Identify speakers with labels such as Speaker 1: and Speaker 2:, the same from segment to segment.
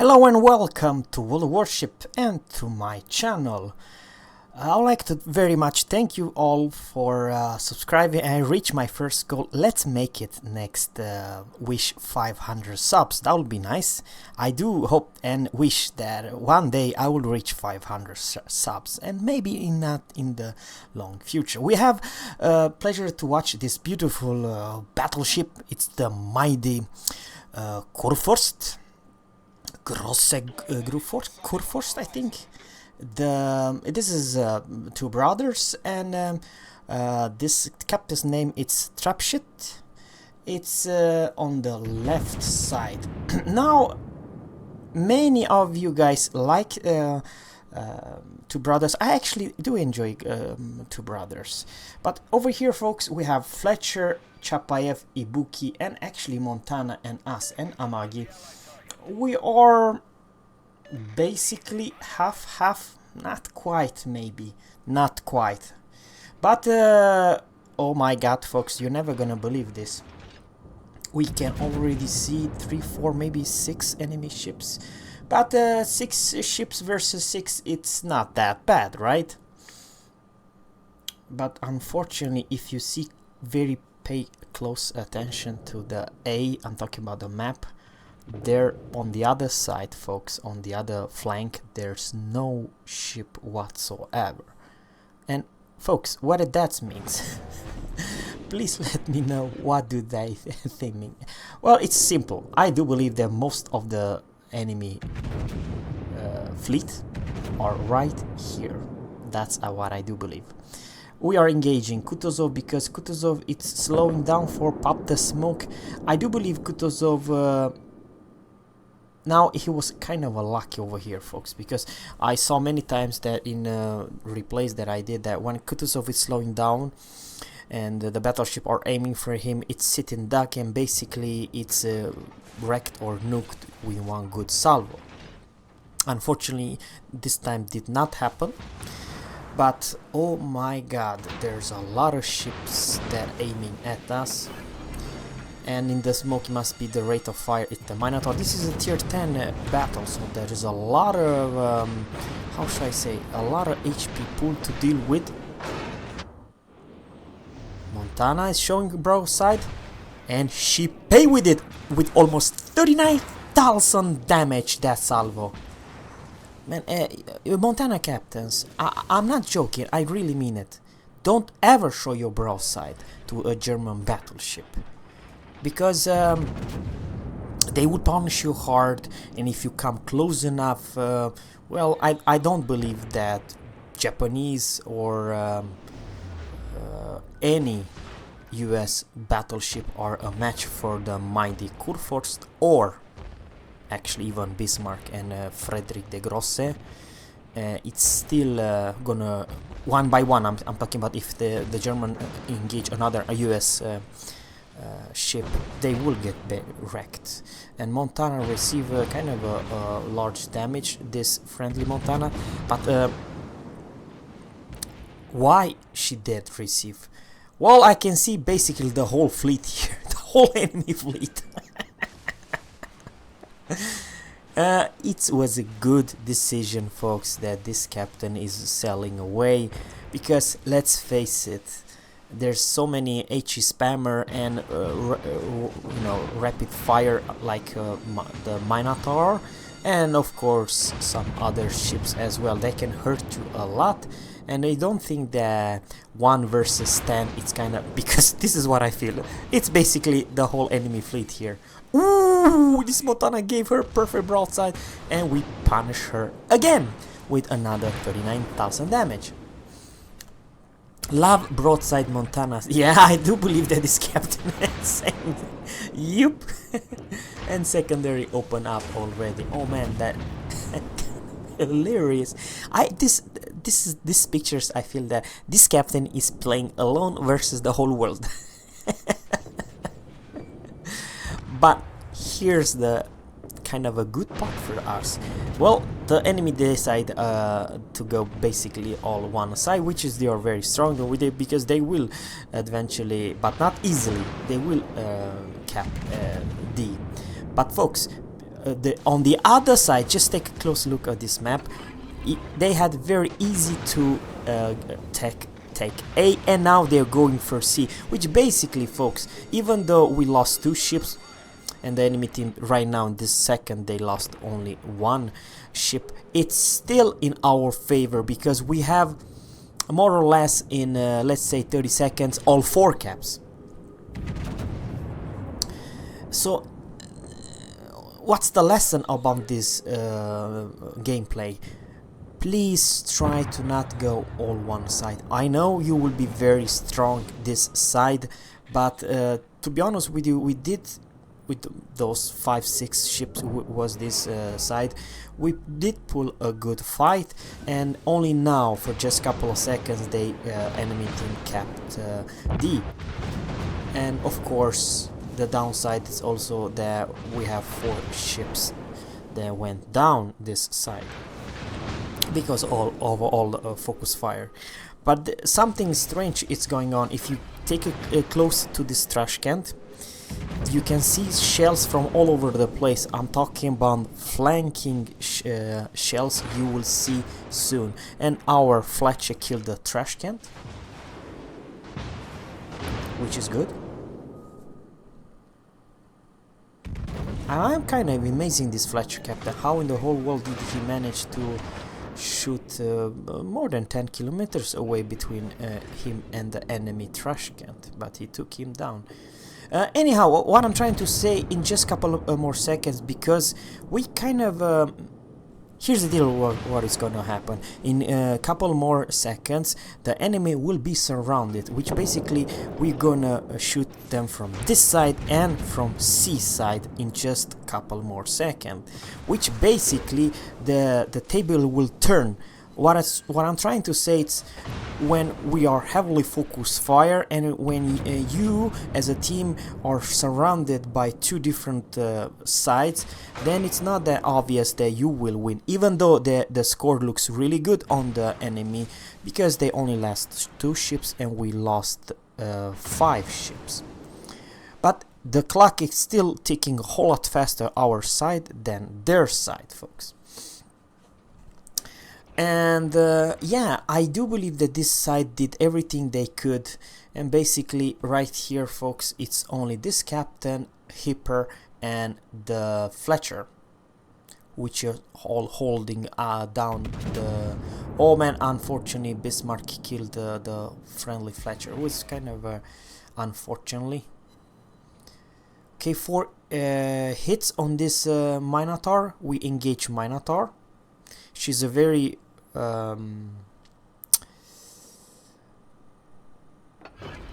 Speaker 1: Hello and welcome to World Warship and to my channel. I'd like to very much thank you all for subscribing. I reached my first goal. Let's make it next wish 500 subs. That would be nice. I do hope and wish that one day I will reach 500 subs, and maybe not in the long future. We have pleasure to watch this beautiful battleship. It's the mighty GROSER Kurfurst, I think. This is two brothers, and this captain's name is Trapshit. It's on the left side. Now, many of you guys like Two Brothers. I actually do enjoy Two Brothers, but over here, folks, we have Fletcher, Chapayev, Ibuki, and actually Montana and us and Amagi. We are basically half, not quite, maybe, not quite. But, oh my god, folks, you're never gonna believe this. We can already see 3, 4, maybe 6 enemy ships. But 6 ships versus 6, it's not that bad, right? But unfortunately, if you see pay close attention to the A, I'm talking about the map, there on the other side, folks, on the other flank, there's no ship whatsoever. And folks, what that means? Please let me know, what do they think mean? Well, it's simple. I do believe that most of the enemy fleet are right here. That's what I do believe. We are engaging Kutuzov because Kutuzov it's slowing down for Pop the Smoke. I do believe Kutuzov now he was kind of lucky over here, folks, because I saw many times that in replays that I did that when Kutuzov is slowing down and the battleship are aiming for him, it's sitting duck and basically it's wrecked or nuked with one good salvo. Unfortunately, this time did not happen. But oh my god, there's a lot of ships that are aiming at us. And in the smoke must be the rate of fire. It's the Minotaur. This is a tier 10 battle, so there is a lot of how should I say, a lot of HP pool to deal with. Montana is showing broadside, and she paid with it with almost 39,000 damage. That salvo, man. Montana captains, I'm not joking, I really mean it. Don't ever show your broadside to a German battleship, because they would punish you hard, and if you come close enough, well, I don't believe that Japanese or any US battleship are a match for the mighty Kurfürst, or actually even Bismarck and Frederick the Grosse. It's still gonna, one by one, I'm talking about if the German engage another US ship, they will get wrecked. And Montana receive kind of a large damage, this friendly Montana, but why she did receive? Well, I can see basically the whole fleet here, the whole enemy fleet. It was a good decision, folks, that this captain is sailing away, because let's face it, there's so many HE spammer and you know, rapid fire like the Minotaur, and of course some other ships as well. They can hurt you a lot, and I don't think that 1 versus 10 it's kind of, because this is what I feel, it's basically the whole enemy fleet here. Ooh, this Montana gave her perfect broadside, and we punish her again with another 39,000 damage. Love broadside Montanas. Yeah, I do believe that this captain is saying, yup. And secondary open up already. Oh man, that hilarious. These pictures, I feel that this captain is playing alone versus the whole world. But here's the kind of a good part for us. Well, the enemy decide to go basically all one side, which is they are very strong with it, because they will eventually, but not easily, they will cap D. But folks, on the other side, just take a close look at this map. They had very easy to take A, and now they're going for C, which basically, folks, even though we lost 2 ships, and the enemy team right now in this second they lost only 1 ship, it's still in our favor because we have more or less in let's say 30 seconds all 4 caps. So what's the lesson about this gameplay? Please try to not go all one side. I know you will be very strong this side, but to be honest with you, we did with those 5-6 ships was this side, we did pull a good fight, and only now for just a couple of seconds the enemy team capped D. And of course the downside is also that we have 4 ships that went down this side because of all the focus fire. But something strange is going on. If you take a close to this trash can, you can see shells from all over the place. I'm talking about flanking shells you will see soon. And our Fletcher killed the trash can, which is good. I'm kind of amazing this Fletcher captain. How in the whole world did he manage to shoot more than 10 kilometers away between him and the enemy trash can? But he took him down. Anyhow, what I'm trying to say in just a couple of more seconds, because we kind of here's the deal, what is gonna happen. In a couple more seconds the enemy will be surrounded, which basically we're gonna shoot them from this side and from C side in just a couple more seconds, which basically the table will turn. What I'm trying to say is, when we are heavily focused fire and when you as a team are surrounded by 2 different sides, then it's not that obvious that you will win, even though the score looks really good on the enemy because they only lost 2 ships and we lost 5 ships. But the clock is still ticking a whole lot faster our side than their side, folks. And yeah, I do believe that this side did everything they could, and basically right here, folks, it's only this captain, Hipper, and the Fletcher which are all holding down the... Oh man, unfortunately Bismarck killed the friendly Fletcher. It was kind of unfortunately. Okay, 4 hits on this Minotaur. We engage Minotaur. She's a very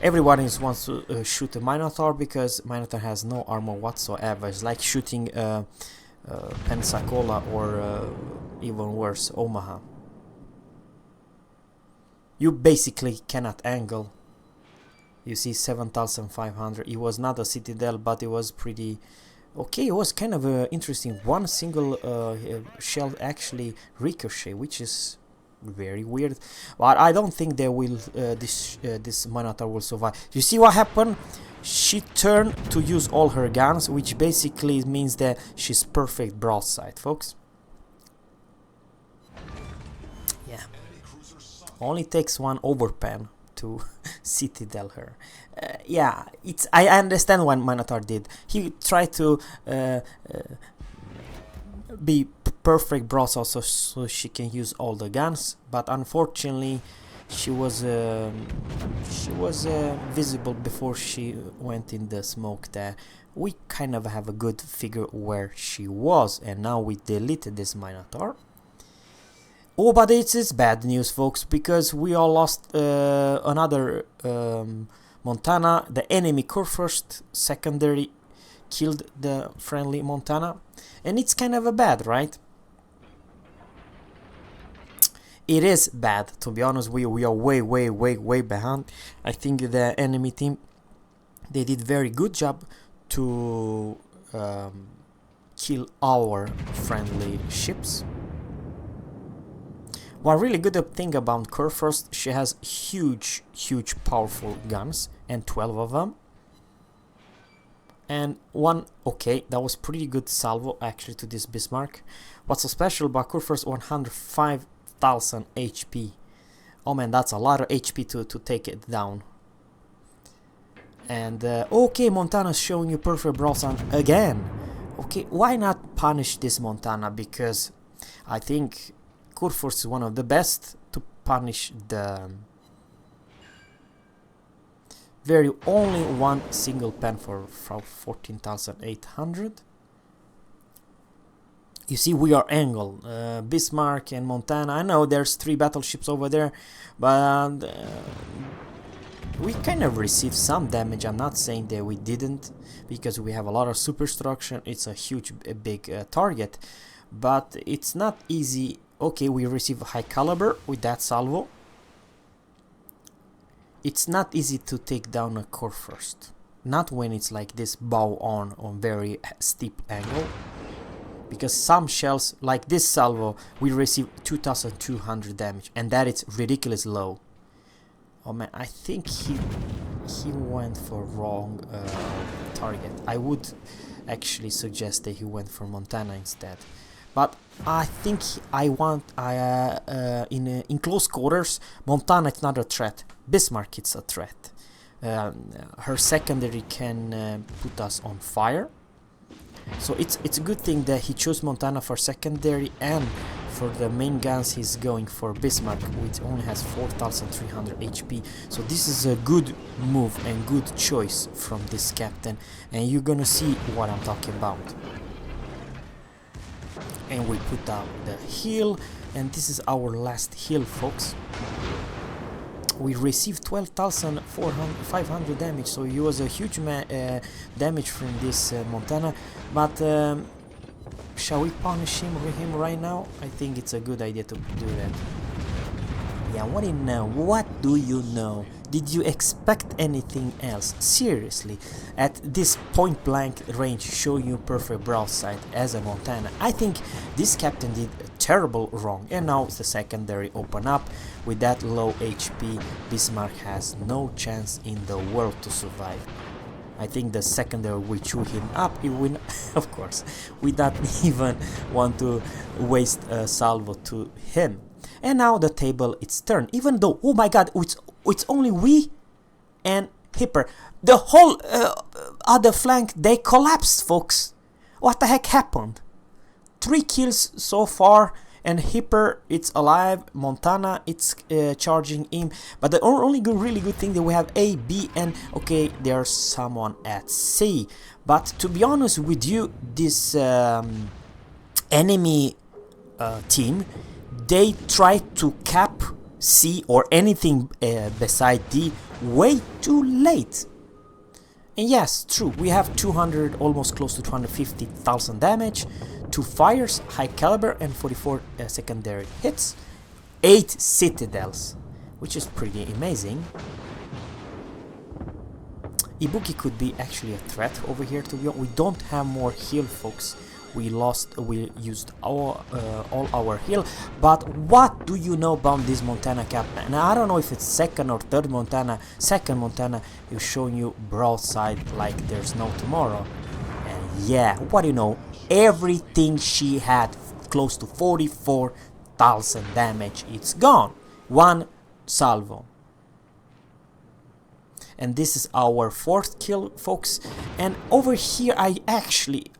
Speaker 1: everyone wants to shoot a Minotaur because Minotaur has no armor whatsoever. It's like shooting Pensacola or even worse, Omaha. You basically cannot angle. You see 7,500. It was not a Citadel, but it was pretty okay. It was kind of interesting. One single shell actually ricochet, which is very weird. But I don't think they will. This Minotaur will survive. You see what happened? She turned to use all her guns, which basically means that she's perfect broadside, folks. Yeah. Only takes one overpan to Citadel her. Yeah, I understand what Minotaur did. He tried to be perfect broadside so she can use all the guns, but unfortunately she was visible before she went in the smoke there. We kind of have a good figure where she was, and now we deleted this Minotaur. Oh, but it is bad news, folks, because we all lost another Montana. The enemy Kurfurst secondary killed the friendly Montana, and it's kind of a bad, right? It is bad, to be honest. We are way behind. I think the enemy team, they did very good job to kill our friendly ships. One really good thing about Kurfürst, she has huge powerful guns, and 12 of them. And one, okay, that was pretty good salvo actually to this Bismarck. What's so special about Kurfürst? 105,000 HP. Oh man, that's a lot of HP to take it down. And okay, Montana's showing you perfect broadside again. Okay, why not punish this Montana? Because I think Kurfürst is one of the best to punish the very only one single pen for 14,800. You see, we are angled. Bismarck and Montana. I know there's 3 battleships over there, but we kind of received some damage. I'm not saying that we didn't, because we have a lot of superstructure. It's a huge, big target, but it's not easy. Okay, we receive high caliber with that salvo. It's not easy to take down a Kurfürst, not when it's like this bow on very steep angle, because some shells like this salvo we receive 2,200 damage, and that is ridiculous low. Oh man, I think he went for wrong target. I would actually suggest that he went for Montana instead. But I think in close quarters, Montana is not a threat. Bismarck is a threat. Her secondary can put us on fire. So it's a good thing that he chose Montana for secondary, and for the main guns he's going for Bismarck, which only has 4,300 HP. So this is a good move and good choice from this captain, and you're gonna see what I'm talking about. And we put down the heal, and this is our last heal, folks. We received 12,500 damage, so it was a huge damage from this Montana. But shall we punish him right now? I think it's a good idea to do that. Yeah, what do you know? What do you know? Did you expect anything else? Seriously, at this point blank range, show you perfect broadside as a Montana. I think this captain did terrible wrong, and now the secondary open up. With that low HP, Bismarck has no chance in the world to survive. I think the secondary will chew him up. He will, of course, we don't even want to waste a salvo to him. And now the table it's turned, even though, oh my god, it's only we and Hipper. The whole other flank, they collapsed, folks. What the heck happened? 3 kills so far, and Hipper, it's alive. Montana, it's charging him. But the only really good thing that we have A, B, and okay, there's someone at C. But to be honest with you, this enemy team, they try to cap C or anything beside D way too late. And yes, true, we have 200, almost close to 250,000 damage, 2 fires, high caliber, and 44 secondary hits, 8 citadels, which is pretty amazing. Ibuki could be actually a threat over here, to be honest. We don't have more heal, folks. We used all our heal. But what do you know about this Montana captain? And I don't know if it's second or third Montana. Second Montana is showing you broadside like there's no tomorrow. And yeah, what do you know? Everything she had, close to 44,000 damage, it's gone. One salvo. And this is our 4th kill, folks. And over here, I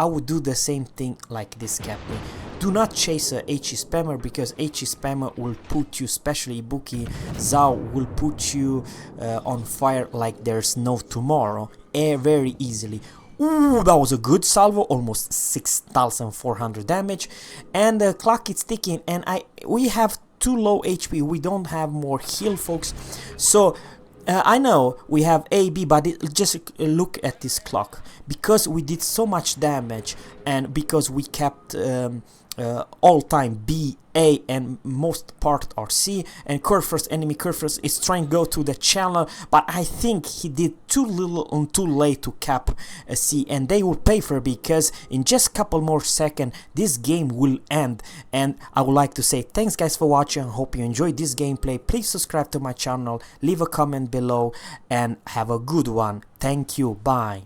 Speaker 1: would do the same thing like this captain. Do not chase a HE spammer, because HE spammer will put you, especially Ibuki, Zhao will put you on fire like there's no tomorrow, very easily. Ooh, that was a good salvo, almost 6,400 damage, and the clock is ticking, and we have too low HP. We don't have more heal, folks. So I know we have A, B, but just look at this clock. Because we did so much damage, and because we kept all time B, A, and most part are C, and enemy Kurfürst is trying to go to the channel, but I think he did too little and too late to cap a C, and they will pay for it, because in just a couple more seconds this game will end. And I would like to say thanks guys for watching. I hope you enjoyed this gameplay. Please subscribe to my channel, leave a comment below, and have a good one. Thank you, bye.